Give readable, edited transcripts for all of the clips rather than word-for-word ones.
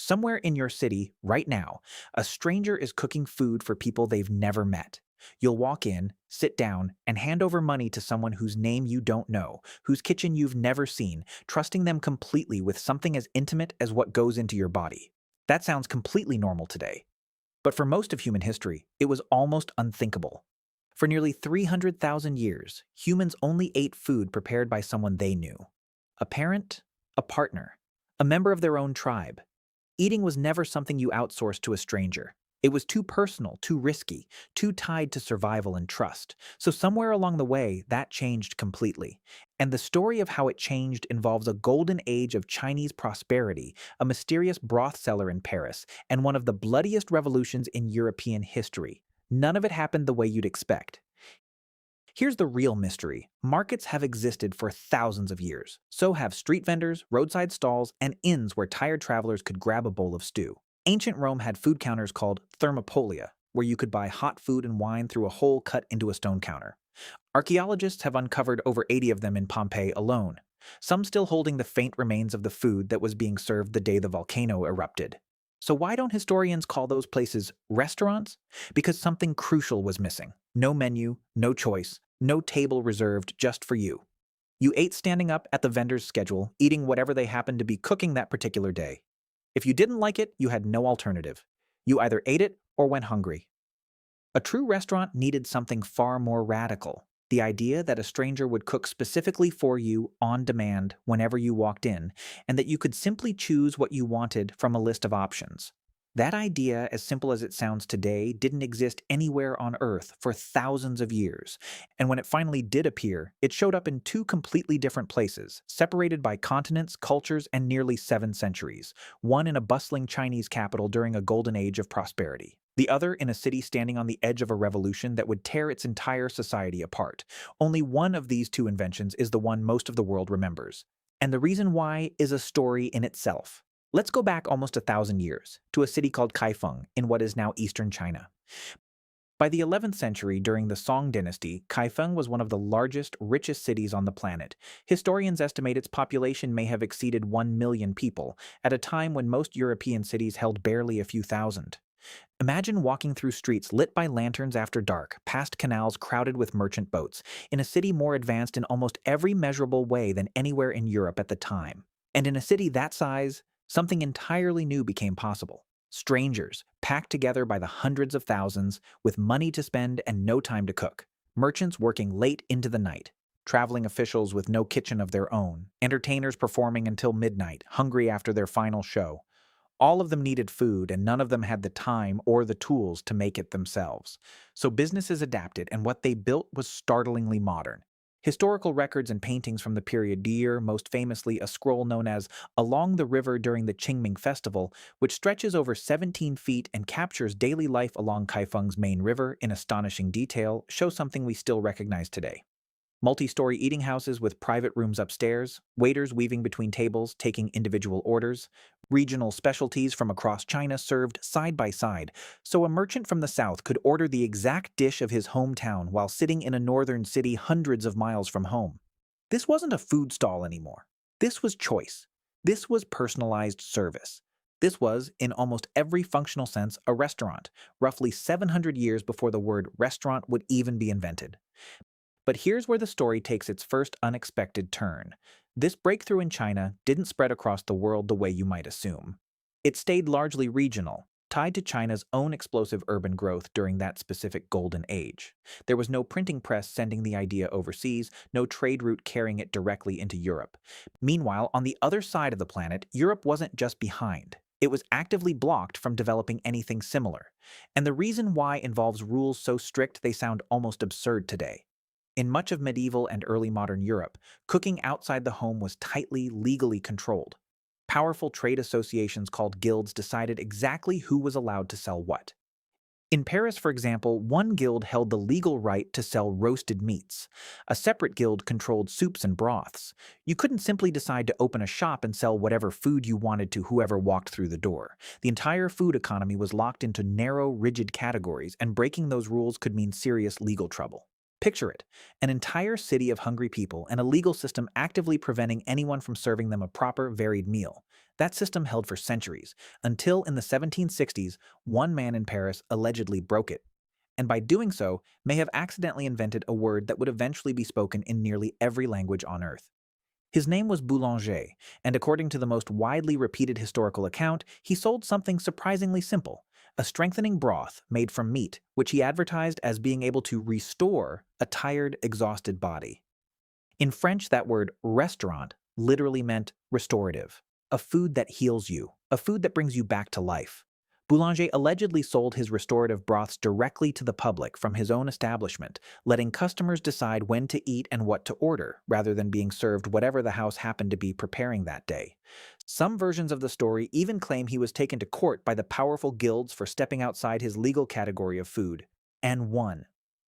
Somewhere in your city, right now, a stranger is cooking food for people they've never met. You'll walk in, sit down, and hand over money to someone whose name you don't know, whose kitchen you've never seen, trusting them completely with something as intimate as what goes into your body. That sounds completely normal today. But for most of human history, it was almost unthinkable. For nearly 300,000 years, humans only ate food prepared by someone they knew. A parent, a partner, a member of their own tribe. Eating was never something you outsourced to a stranger. It was too personal, too risky, too tied to survival and trust. So somewhere along the way, that changed completely. And the story of how it changed involves a golden age of Chinese prosperity, a mysterious broth seller in Paris, and one of the bloodiest revolutions in European history. None of it happened the way you'd expect. Here's the real mystery. Markets have existed for thousands of years. So have street vendors, roadside stalls, and inns where tired travelers could grab a bowl of stew. Ancient Rome had food counters called thermopolia, where you could buy hot food and wine through a hole cut into a stone counter. Archaeologists have uncovered over 80 of them in Pompeii alone, some still holding the faint remains of the food that was being served the day the volcano erupted. So why don't historians call those places restaurants? Because something crucial was missing. No menu, no choice, no table reserved just for you. You ate standing up at the vendor's schedule, eating whatever they happened to be cooking that particular day. If you didn't like it, you had no alternative. You either ate it or went hungry. A true restaurant needed something far more radical. The idea that a stranger would cook specifically for you on demand whenever you walked in, and that you could simply choose what you wanted from a list of options. That idea, as simple as it sounds today, didn't exist anywhere on Earth for thousands of years. And when it finally did appear, it showed up in two completely different places, separated by continents, cultures, and nearly 7 centuries. One in a bustling Chinese capital during a golden age of prosperity. The other in a city standing on the edge of a revolution that would tear its entire society apart. Only one of these two inventions is the one most of the world remembers. And the reason why is a story in itself. Let's go back almost 1,000 years, to a city called Kaifeng in what is now eastern China. By the 11th century, during the Song dynasty, Kaifeng was one of the largest, richest cities on the planet. Historians estimate its population may have exceeded 1 million people, at a time when most European cities held barely a few thousand. Imagine walking through streets lit by lanterns after dark, past canals crowded with merchant boats, in a city more advanced in almost every measurable way than anywhere in Europe at the time. And in a city that size, something entirely new became possible. Strangers, packed together by the hundreds of thousands, with money to spend and no time to cook. Merchants working late into the night. Traveling officials with no kitchen of their own. Entertainers performing until midnight, hungry after their final show. All of them needed food, and none of them had the time or the tools to make it themselves. So businesses adapted, and what they built was startlingly modern. Historical records and paintings from the period dear, most famously a scroll known as Along the River during the Qingming Festival, which stretches over 17 feet and captures daily life along Kaifeng's main river in astonishing detail, show something we still recognize today. Multi-story eating houses with private rooms upstairs, waiters weaving between tables, taking individual orders, regional specialties from across China served side by side, so a merchant from the south could order the exact dish of his hometown while sitting in a northern city hundreds of miles from home. This wasn't a food stall anymore. This was choice. This was personalized service. This was, in almost every functional sense, a restaurant, roughly 700 years before the word restaurant would even be invented. But here's where the story takes its first unexpected turn. This breakthrough in China didn't spread across the world the way you might assume. It stayed largely regional, tied to China's own explosive urban growth during that specific golden age. There was no printing press sending the idea overseas, no trade route carrying it directly into Europe. Meanwhile, on the other side of the planet, Europe wasn't just behind. It was actively blocked from developing anything similar. And the reason why involves rules so strict they sound almost absurd today. In much of medieval and early modern Europe, cooking outside the home was tightly, legally controlled. Powerful trade associations called guilds decided exactly who was allowed to sell what. In Paris, for example, one guild held the legal right to sell roasted meats. A separate guild controlled soups and broths. You couldn't simply decide to open a shop and sell whatever food you wanted to whoever walked through the door. The entire food economy was locked into narrow, rigid categories, and breaking those rules could mean serious legal trouble. Picture it, an entire city of hungry people and a legal system actively preventing anyone from serving them a proper, varied meal. That system held for centuries, until in the 1760s, one man in Paris allegedly broke it, and by doing so, may have accidentally invented a word that would eventually be spoken in nearly every language on Earth. His name was Boulanger, and according to the most widely repeated historical account, he sold something surprisingly simple, a strengthening broth made from meat, which he advertised as being able to restore a tired, exhausted body. In French, that word restaurant literally meant restorative, a food that heals you, a food that brings you back to life. Boulanger allegedly sold his restorative broths directly to the public from his own establishment, letting customers decide when to eat and what to order, rather than being served whatever the house happened to be preparing that day. Some versions of the story even claim he was taken to court by the powerful guilds for stepping outside his legal category of food, and won.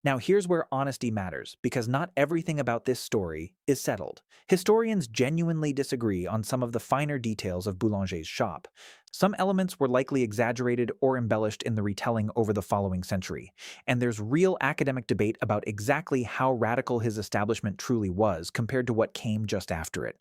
Now here's where honesty matters, because not everything about this story is settled. Historians genuinely disagree on some of the finer details of Boulanger's shop. Some elements were likely exaggerated or embellished in the retelling over the following century, and there's real academic debate about exactly how radical his establishment truly was compared to what came just after it.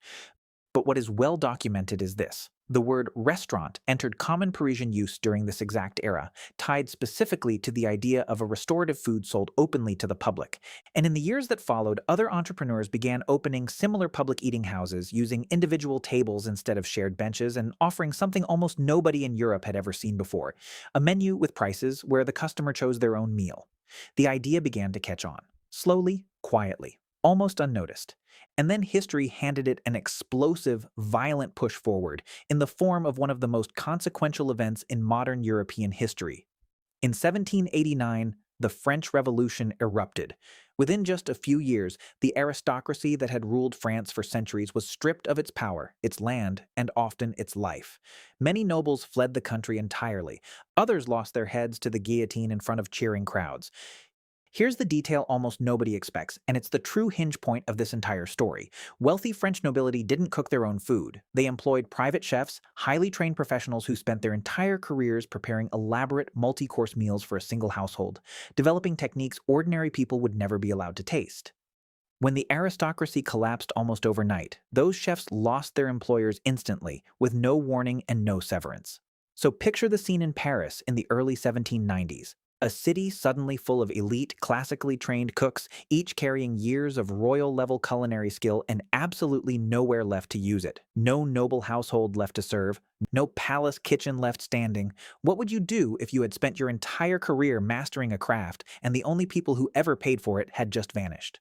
But what is well documented is this. The word restaurant entered common Parisian use during this exact era, tied specifically to the idea of a restorative food sold openly to the public. And in the years that followed, other entrepreneurs began opening similar public eating houses using individual tables instead of shared benches and offering something almost nobody in Europe had ever seen before, a menu with prices where the customer chose their own meal. The idea began to catch on, slowly, quietly, almost unnoticed. And then history handed it an explosive, violent push forward in the form of one of the most consequential events in modern European history. In 1789, the French Revolution erupted. Within just a few years, the aristocracy that had ruled France for centuries was stripped of its power, its land, and often its life. Many nobles fled the country entirely. Others lost their heads to the guillotine in front of cheering crowds. Here's the detail almost nobody expects, and it's the true hinge point of this entire story. Wealthy French nobility didn't cook their own food. They employed private chefs, highly trained professionals who spent their entire careers preparing elaborate, multi-course meals for a single household, developing techniques ordinary people would never be allowed to taste. When the aristocracy collapsed almost overnight, those chefs lost their employers instantly, with no warning and no severance. So picture the scene in Paris in the early 1790s. A city suddenly full of elite, classically trained cooks, each carrying years of royal-level culinary skill and absolutely nowhere left to use it. No noble household left to serve, no palace kitchen left standing. What would you do if you had spent your entire career mastering a craft and the only people who ever paid for it had just vanished?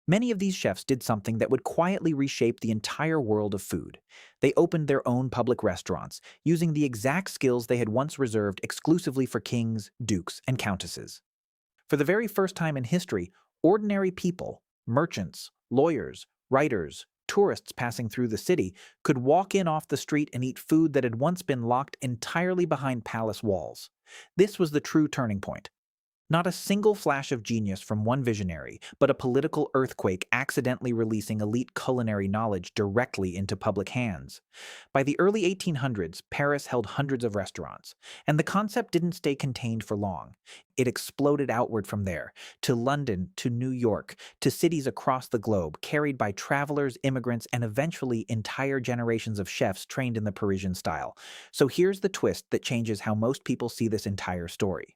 Many of these chefs did something that would quietly reshape the entire world of food. They opened their own public restaurants, using the exact skills they had once reserved exclusively for kings, dukes, and countesses. For the very first time in history, ordinary people, merchants, lawyers, writers, tourists passing through the city could walk in off the street and eat food that had once been locked entirely behind palace walls. This was the true turning point. Not a single flash of genius from one visionary, but a political earthquake accidentally releasing elite culinary knowledge directly into public hands. By the early 1800s, Paris held hundreds of restaurants, and the concept didn't stay contained for long. It exploded outward from there, to London, to New York, to cities across the globe, carried by travelers, immigrants, and eventually entire generations of chefs trained in the Parisian style. So here's the twist that changes how most people see this entire story.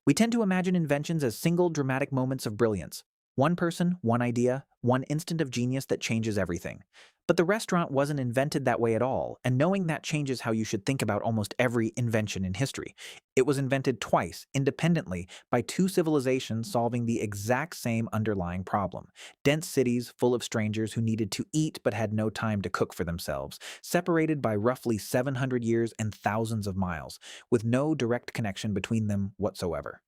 We tend to imagine inventions as single dramatic moments of brilliance. One person, one idea, one instant of genius that changes everything. But the restaurant wasn't invented that way at all, and knowing that changes how you should think about almost every invention in history. It was invented twice, independently, by two civilizations solving the exact same underlying problem. Dense cities full of strangers who needed to eat but had no time to cook for themselves, separated by roughly 700 years and thousands of miles, with no direct connection between them whatsoever.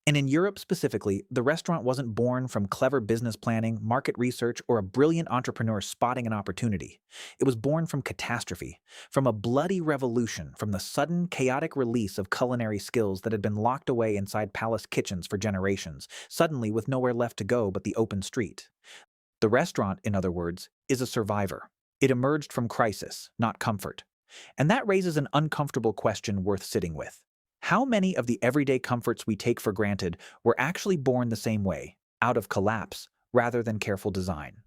And in Europe specifically, the restaurant wasn't born from clever business planning, market research, or a brilliant entrepreneur spotting an opportunity. It was born from catastrophe, from a bloody revolution, from the sudden, chaotic release of culinary skills that had been locked away inside palace kitchens for generations, suddenly with nowhere left to go but the open street. The restaurant, in other words, is a survivor. It emerged from crisis, not comfort. And that raises an uncomfortable question worth sitting with. How many of the everyday comforts we take for granted were actually born the same way, out of collapse, rather than careful design?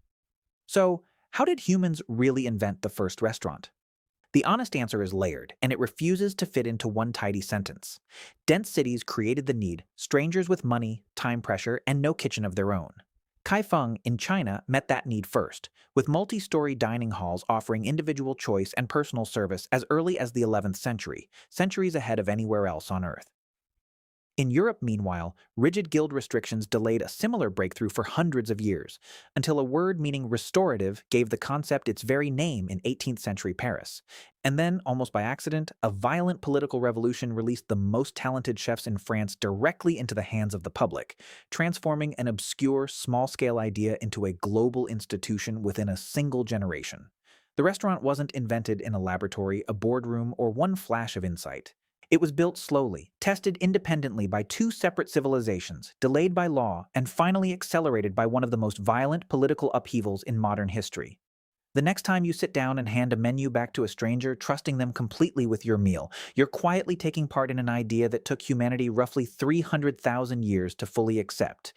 So, how did humans really invent the first restaurant? The honest answer is layered, and it refuses to fit into one tidy sentence. Dense cities created the need, strangers with money, time pressure, and no kitchen of their own. Kaifeng in China met that need first, with multi-story dining halls offering individual choice and personal service as early as the 11th century, centuries ahead of anywhere else on Earth. In Europe, meanwhile, rigid guild restrictions delayed a similar breakthrough for hundreds of years, until a word meaning restorative gave the concept its very name in 18th century Paris. And then, almost by accident, a violent political revolution released the most talented chefs in France directly into the hands of the public, transforming an obscure, small-scale idea into a global institution within a single generation. The restaurant wasn't invented in a laboratory, a boardroom, or one flash of insight. It was built slowly, tested independently by two separate civilizations, delayed by law, and finally accelerated by one of the most violent political upheavals in modern history. The next time you sit down and hand a menu back to a stranger, trusting them completely with your meal, you're quietly taking part in an idea that took humanity roughly 300,000 years to fully accept.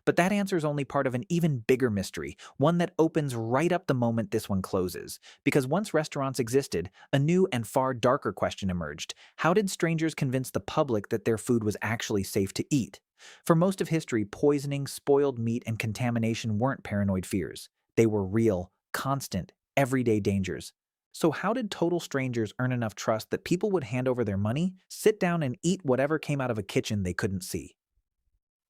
But that answer is only part of an even bigger mystery, one that opens right up the moment this one closes. Because once restaurants existed, a new and far darker question emerged. How did strangers convince the public that their food was actually safe to eat? For most of history, poisoning, spoiled meat, and contamination weren't paranoid fears. They were real, constant, everyday dangers. So how did total strangers earn enough trust that people would hand over their money, sit down, and eat whatever came out of a kitchen they couldn't see?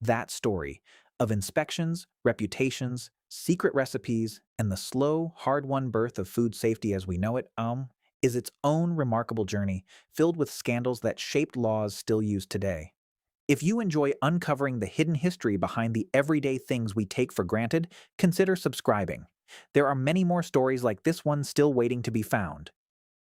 That story of inspections, reputations, secret recipes, and the slow, hard-won birth of food safety as we know it, is its own remarkable journey, filled with scandals that shaped laws still used today. If you enjoy uncovering the hidden history behind the everyday things we take for granted, consider subscribing. There are many more stories like this one still waiting to be found.